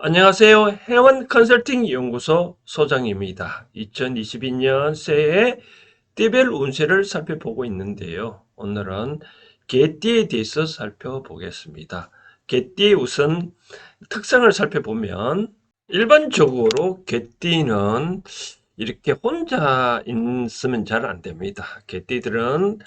안녕하세요. 해원 컨설팅 연구소 소장입니다. 2022년 새해 띠별 운세를 살펴보고 있는데요. 오늘은 개띠에 대해서 살펴보겠습니다. 개띠의 우선 특성을 살펴보면 일반적으로 개띠는 이렇게 혼자 있으면 잘 안 됩니다. 개띠들은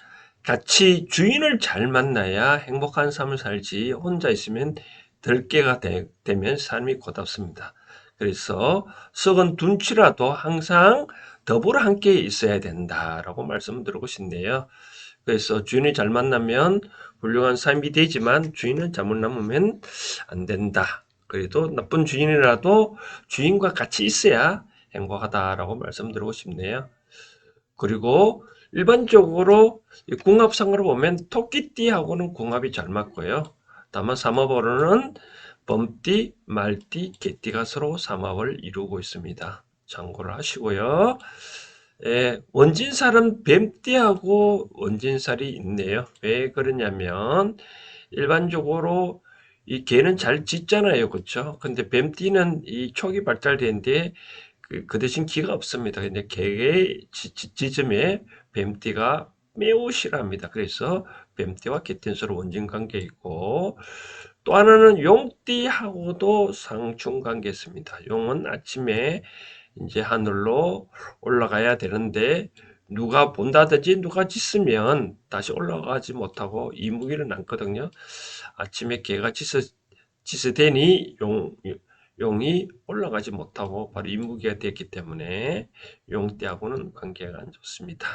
같이 주인을 잘 만나야 행복한 삶을 살지 혼자 있으면 들깨가 되면 삶이 고답습니다. 그래서 썩은 둔치라도 항상 더불어 함께 있어야 된다라고 말씀드리고 싶네요. 그래서 주인이 잘 만나면 훌륭한 삶이 되지만 주인은 잘못 남으면 안 된다. 그래도 나쁜 주인이라도 주인과 같이 있어야 행복하다라고 말씀드리고 싶네요. 그리고 일반적으로 궁합상으로 보면 토끼띠하고는 궁합이 잘 맞고요. 다만 삼합으로는 범띠, 말띠, 개띠가 서로 삼합을 이루고 있습니다. 참고를 하시고요. 원진살은 뱀띠하고 원진살이 있네요. 왜 그러냐면 일반적으로 이 개는 잘 짖잖아요. 그렇죠? 근데 뱀띠는 이 촉이 발달되는데 그 대신 기가 없습니다. 근데 개의 짖음에 뱀띠가 매우 싫어합니다. 그래서 뱀띠와 개띠는 서로 원진 관계에 있고 또 하나는 용띠하고도 상충 관계에 있습니다. 용은 아침에 이제 하늘로 올라가야 되는데 누가 본다든지 누가 짖으면 다시 올라가지 못하고 이무기를 남거든요. 아침에 개가 짖으되니 용이 올라가지 못하고 바로 이무기가 됐기 때문에 용띠하고는 관계가 안 좋습니다.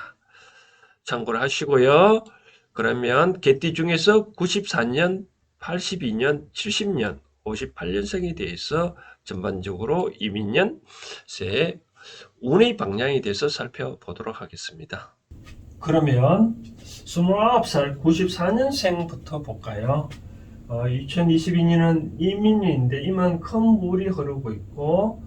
참고를 하시고요. 그러면 개띠 중에서 94년, 82년, 70년, 58년생에 대해서 전반적으로 이민년 새 운의 방향에 대해서 살펴보도록 하겠습니다. 그러면 29살 94년생부터 볼까요? 2022년은 이민년인데 이만큼 물이 흐르고 있고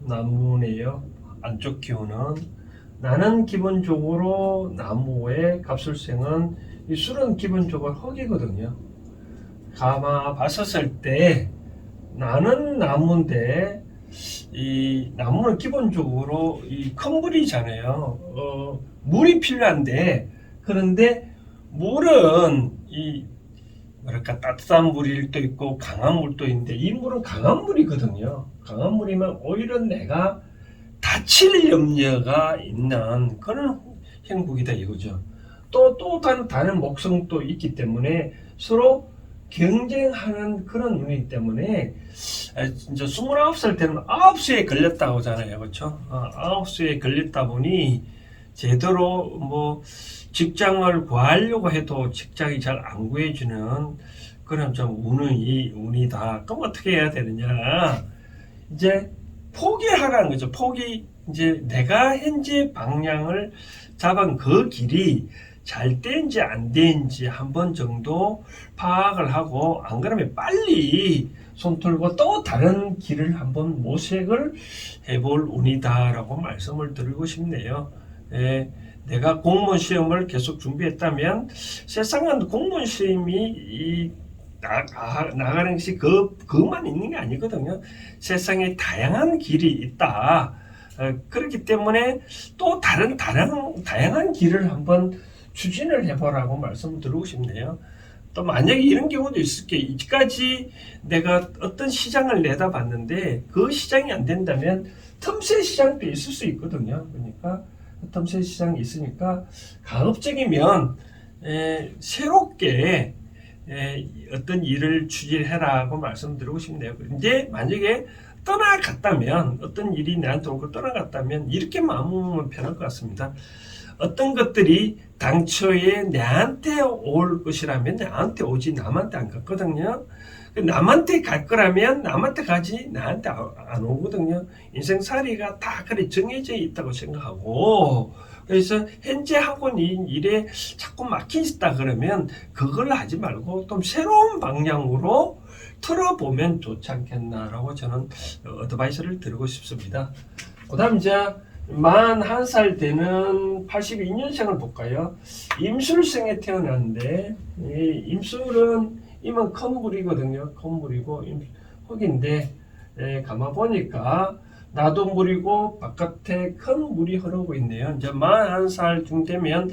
나무네요. 안쪽 기운은 나는 기본적으로 나무의 갑술생은 이 술은 기본적으로 흙이거든요. 가마 봤었을 때 나는 나무인데 이 나무는 기본적으로 이 큰 물이잖아요. 물이 필요한데 그런데 물은 이 뭐랄까 따뜻한 물일 도 있고 강한 물도 있는데 이 물은 강한 물이거든요. 강한 물이면 오히려 내가 다칠 염려가 있는 그런 형국이다 이거죠. 또 다른 목성도 있기 때문에 서로 경쟁하는 그런 운이기 때문에 이제 29살 때는 9수에 걸렸다고 하잖아요. 그렇죠? 9수에 걸렸다 보니 제대로 뭐 직장을 구하려고 해도 직장이 잘 안 구해주는 그런 좀 운이다. 그럼 어떻게 해야 되느냐? 이제 포기하라는 거죠. 이제 내가 현재 방향을 잡은 그 길이 잘 된지 안 된지 한 번 정도 파악을 하고 안 그러면 빨리 손 털고 또 다른 길을 한번 모색을 해볼 운이다라고 말씀을 드리고 싶네요. 내가 공무원 시험을 계속 준비했다면 세상은 공무원 시험이 나가는 것이 그만 있는 게 아니거든요. 세상에 다양한 길이 있다. 그렇기 때문에 또 다양한 길을 한번 추진을 해보라고 말씀을 드리고 싶네요. 또 만약에 이런 경우도 있을 게 이까지 내가 어떤 시장을 내다봤는데 그 시장이 안 된다면 틈새 시장도 있을 수 있거든요. 그러니까 틈새 시장이 있으니까 가급적이면 새롭게 어떤 일을 추진해라고 말씀드리고 싶네요. 이제 만약에 떠나갔다면 어떤 일이 나한테 오고 떠나갔다면 이렇게 마음먹으면 편할 것 같습니다. 어떤 것들이 당초에 나한테 올 것이라면 나한테 오지 남한테 안 갔거든요. 남한테 갈 거라면 남한테 가지 나한테 안 오거든요. 인생살이가 다 그래 정해져 있다고 생각하고 그래서 현재 하고 있는 일에 자꾸 막힌다 그러면 그걸 하지 말고 좀 새로운 방향으로 틀어보면 좋지 않겠나라고 저는 어드바이스를 드리고 싶습니다. 그 다음 이제 41살 되는 82년생을 볼까요? 임술생에 태어났는데 이 임술은 이만 큰 물이거든요. 큰 물이고 흙인데 가만 보니까 나도 물이고 바깥에 큰 물이 흐르고 있네요. 이제 41살쯤 되면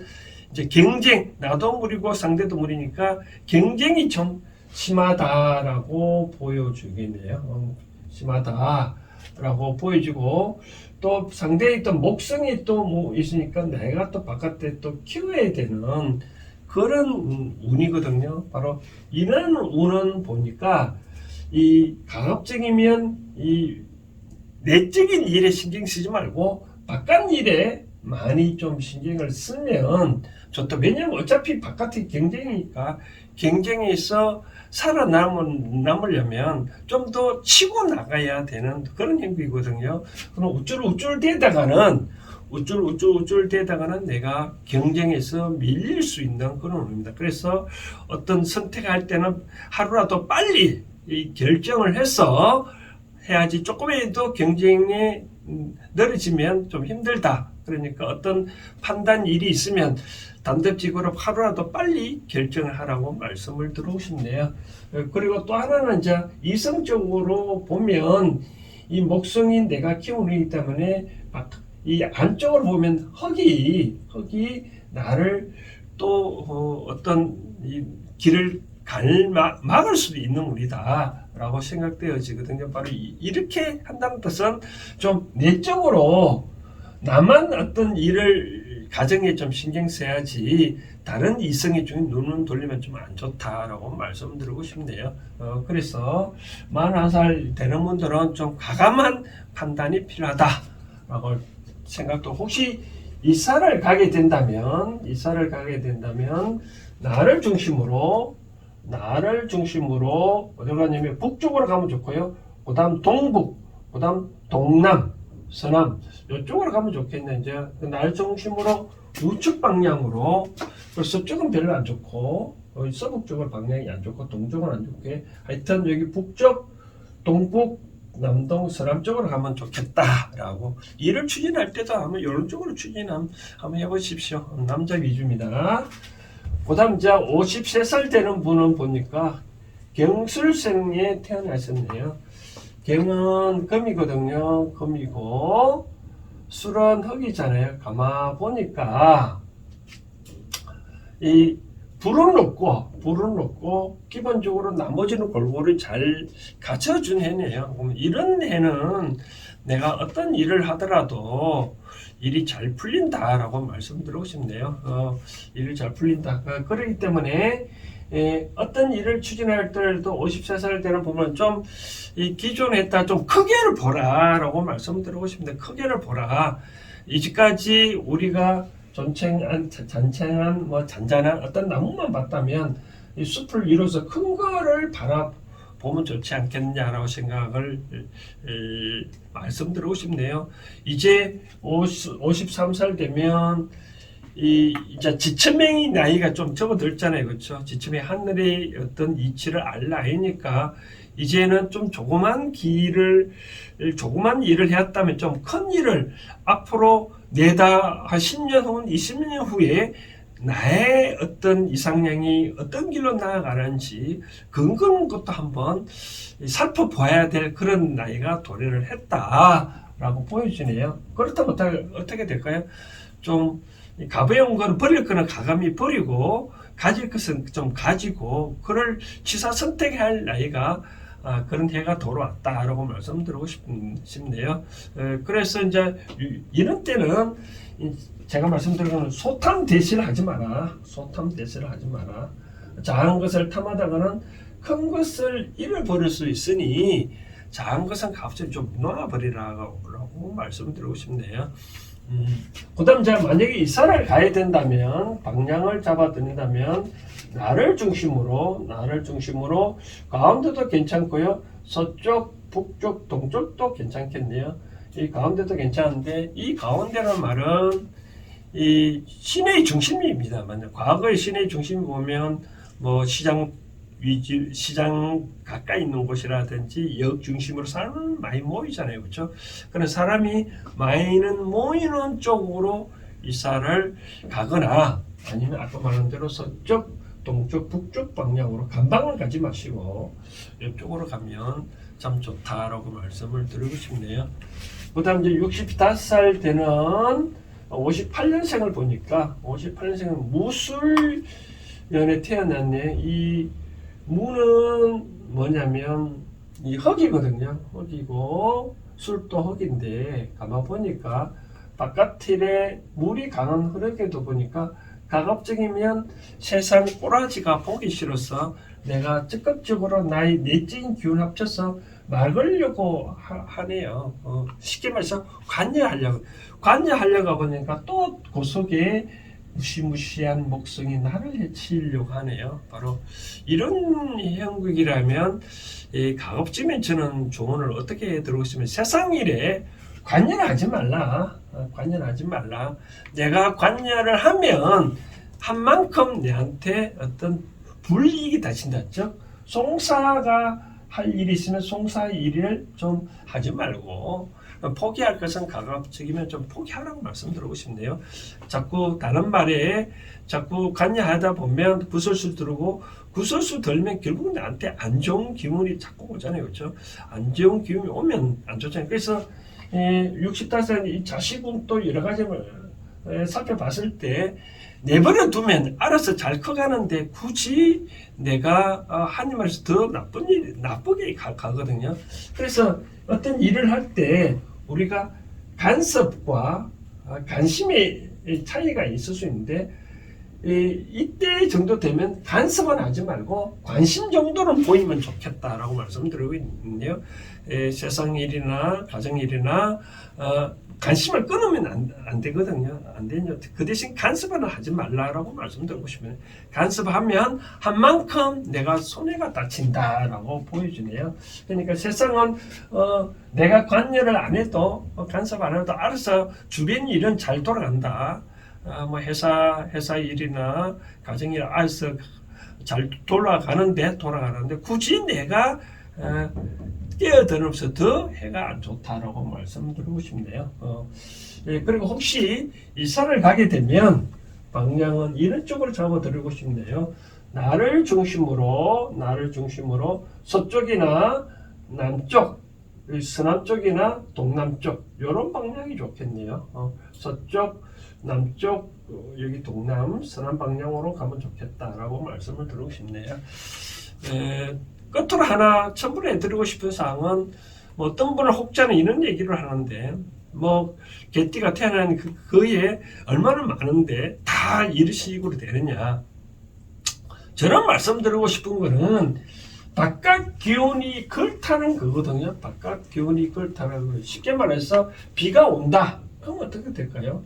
이제 경쟁, 나도 물이고 상대도 물이니까 경쟁이 좀 심하다라고 보여주겠네요. 심하다라고 보여주고, 또 상대에 있던 목성이 또 뭐 있으니까 내가 또 바깥에 또 키워야 되는 그런 운이거든요. 바로 이런 운은 보니까 이 가급적이면 이 내적인 일에 신경 쓰지 말고 바깥 일에 많이 좀 신경을 쓰면 좋다. 왜냐면 어차피 바깥이 경쟁이니까 경쟁에서 살아남으려면 좀 더 치고 나가야 되는 그런 행위거든요. 그럼 우쭐대다가는 내가 경쟁에서 밀릴 수 있는 그런 의미입니다. 그래서 어떤 선택할 때는 하루라도 빨리 이 결정을 해서 해야지. 조금이라도 경쟁이 늘어지면 좀 힘들다. 그러니까 어떤 판단 일이 있으면 단답직으로 하루라도 빨리 결정을 하라고 말씀을 드리고 싶네요. 그리고 또 하나는 이제 이성적으로 보면 이 목성이 내가 키우는 이기 때문에 이 안쪽으로 보면 흙이 나를 또 어떤 이 길을 막을 수도 있는 운이다 라고 생각되어지거든요. 바로 이렇게 한다는 뜻은 좀 내적으로 나만 어떤 일을 가정에 좀 신경 써야지 다른 이성의 중에 눈을 돌리면 좀 안 좋다라고 말씀드리고 싶네요. 그래서 41살 되는 분들은 좀 과감한 판단이 필요하다라고 생각도. 혹시 이사를 가게 된다면 나를 중심으로 어디로 가냐면 북쪽으로 가면 좋고요. 그 다음 동북, 그 다음 동남, 서남 이쪽으로 가면 좋겠네. 이제 날 중심으로 우측 방향으로. 서쪽은 별로 안 좋고 서북 쪽은 방향이 안 좋고 동쪽은 안 좋게, 하여튼 여기 북쪽, 동북, 남동, 서남 쪽으로 가면 좋겠다라고. 일을 추진할 때도 한번 이런 쪽으로 한번 해보십시오. 남자 위주입니다. 그 다음 이제 53살 되는 분은 보니까 경술생에 태어나셨네요. 경은 금이거든요. 금이고 술은 흙이잖아요. 가만 보니까 이 불은 없고 기본적으로 나머지는 골고루 잘 갖춰준 해네요. 그럼 이런 해는 내가 어떤 일을 하더라도 일이 잘 풀린다라고 말씀드리고 싶네요. 일이 잘 풀린다. 그렇기 때문에 어떤 일을 추진할 때도 53살 되는 보면 좀 이 기존에 했다 좀 크게를 보라라고 말씀드리고 싶은데, 크게를 보라. 이제까지 우리가 잔잔한 어떤 나무만 봤다면 이 숲을 이뤄서 큰 거를 바라보면 좋지 않겠냐라고 생각을 말씀드리고 싶네요. 이제 53살 되면 이제 지천명이 나이가 좀 접어들잖아요. 그렇죠? 지천명이 하늘의 어떤 이치를 알 나이니까 이제는 좀 조그만 일을 해왔다면 좀 큰 일을 앞으로 내다 한 10년 후는 20년 후에 나의 어떤 이상향이 어떤 길로 나아가는지 그런 것도 한번 살펴봐야 될 그런 나이가 도래를 했다라고 보여지네요. 그렇다면 어떻게 될까요? 좀 가벼운 거는 버릴 거는 가감히 버리고 가질 것은 좀 가지고 그걸 취사 선택할 나이가 그런 해가 돌아왔다라고 말씀드리고 싶네요. 그래서 이제 이런 때는 제가 말씀드린 건 소탐 대시를 하지 마라. 작은 것을 탐하다가는 큰 것을 잃어버릴 수 있으니 작은 것은 값을 좀 놓아버리라고 말씀드리고 싶네요. 그 다음 제가 만약에 이사를 가야 된다면 방향을 잡아드린다면 나를 중심으로 가운데도 괜찮고요. 서쪽, 북쪽, 동쪽도 괜찮겠네요. 이 가운데도 괜찮은데 이 가운데란 말은 이 시내의 중심입니다. 과거의 시내의 중심이 보면 뭐 시장 가까이 있는 곳이라든지 역 중심으로 사람은 많이 모이잖아요. 그렇죠? 그런 사람이 모이는 쪽으로 이사를 가거나 아니면 아까 말한 대로 서쪽, 동쪽, 북쪽 방향으로 간방을 가지 마시고 이쪽으로 가면 참 좋다라고 말씀을 드리고 싶네요. 그 다음 이제 65살 되는 58년생을 보니까 58년생은 무술년에 태어났네. 이 무는 뭐냐면 이 흙이거든요. 흙이고 술도 흙인데 가만 보니까 바깥일에 물이 강한 흐르게도 보니까 가급적이면 세상 꼬라지가 보기 싫어서 내가 적극적으로 나의 내적인 기운 합쳐서 막으려고 하네요. 쉽게 말해서 관여하려고 보니까 또 그 속에 무시무시한 목성이 나를 해치려고 하네요. 바로 이런 형국이라면 가급적이면 저는 조언을 어떻게 들고 있으면 세상 일에 관여를 하지 말라. 관여하지 말라. 내가 관여를 하면 한 만큼 내한테 어떤 불이익이 닥친다. 즉 송사가 할 일이 있으면 송사 일을 좀 하지 말고 포기할 것은 가급적이면 좀 포기하라고 말씀드리고 싶네요. 자꾸 다른 말에 자꾸 관여하다 보면 구설수 들고 구설수 들면 결국 나한테 안 좋은 기운이 자꾸 오잖아요. 그렇죠? 안 좋은 기운이 오면 안 좋잖아요. 그래서 65살 이 자식은 또 여러 가지를 살펴봤을 때 내버려 두면 알아서 잘 커가는데 굳이 내가 한이 말해서 더 나쁘게 가거든요. 그래서 어떤 일을 할 때 우리가 간섭과 관심의 차이가 있을 수 있는데 이때 정도 되면 간섭은 하지 말고 관심 정도는 보이면 좋겠다라고 말씀드리고 있는데요. 세상 일이나 가정 일이나 관심을 끊으면 안 되거든요. 안 되죠. 그 대신 간섭은 하지 말라라고 말씀드리고 싶어요. 간섭하면 한 만큼 내가 손해가 다친다라고 보여주네요. 그러니까 세상은 내가 관여를 안 해도 간섭 안 해도 알아서 주변 일은 잘 돌아간다. 뭐 회사 일이나 가정 일 알아서 잘 돌아가는데 굳이 내가 끼어들면서 더 해가 안 좋다라고 말씀드리고 싶네요. 그리고 혹시 이사를 가게 되면 방향은 이런 쪽으로 잡아드리고 싶네요. 나를 중심으로 서쪽이나 남쪽, 서남쪽이나 동남쪽 이런 방향이 좋겠네요. 서쪽, 남쪽, 여기 동남, 서남 방향으로 가면 좋겠다라고 말씀을 드리고 싶네요. 끝으로 하나 첨부해드리고 싶은 사항은 어떤 분은 혹자는 이런 얘기를 하는데 개띠가 태어난 그에 얼마나 많은데 다 이런 식으로 되느냐. 저는 말씀드리고 싶은 거는 바깥 기운이 그렇다는 거거든요. 바깥 기운이 그렇다는 거. 쉽게 말해서 비가 온다. 그럼 어떻게 될까요?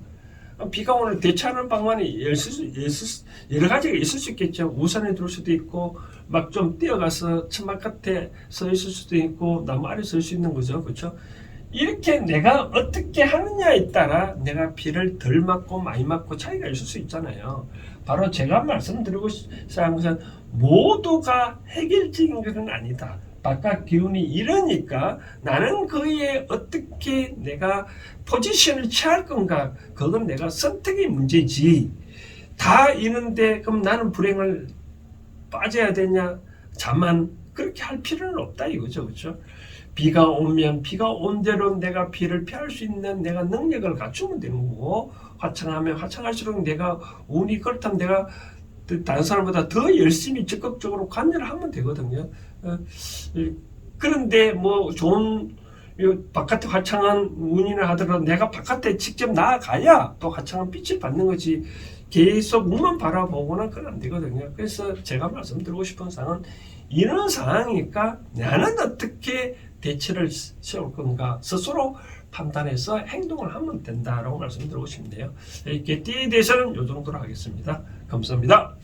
비가 오늘 대처하는 방안이 여러 가지가 있을 수 있겠죠. 우산에 둘 수도 있고 막 좀 뛰어가서 천막 끝에 서 있을 수도 있고 나무 아래 설 수 있는 거죠. 그렇죠? 이렇게 내가 어떻게 하느냐에 따라 내가 비를 덜 맞고 많이 맞고 차이가 있을 수 있잖아요. 바로 제가 말씀드리고 싶은 것은 모두가 해결적인 것은 아니다. 바깥 기운이 이러니까 나는 거기에 어떻게 내가 포지션을 취할 건가, 그건 내가 선택의 문제지. 다 이런데 그럼 나는 불행을 빠져야 되냐? 자만 그렇게 할 필요는 없다 이거죠. 그렇죠? 비가 오면 비가 온 대로 내가 비를 피할 수 있는 내가 능력을 갖추면 되는 거고, 화창하면 화창할수록 내가 운이 그렇다면 내가 다른 사람보다 더 열심히 적극적으로 관여를 하면 되거든요. 그런데 좋은 바깥에 화창한 운이나 하더라도 내가 바깥에 직접 나아가야 또 화창한 빛을 받는 거지 계속 문만 바라보고는 그건 안 되거든요. 그래서 제가 말씀드리고 싶은 사항은 이런 상황이니까 나는 어떻게 대처를 세울 건가 스스로 판단해서 행동을 하면 된다라고 말씀드리고 싶네요. 개띠에 대해서는 이 정도로 하겠습니다. 감사합니다.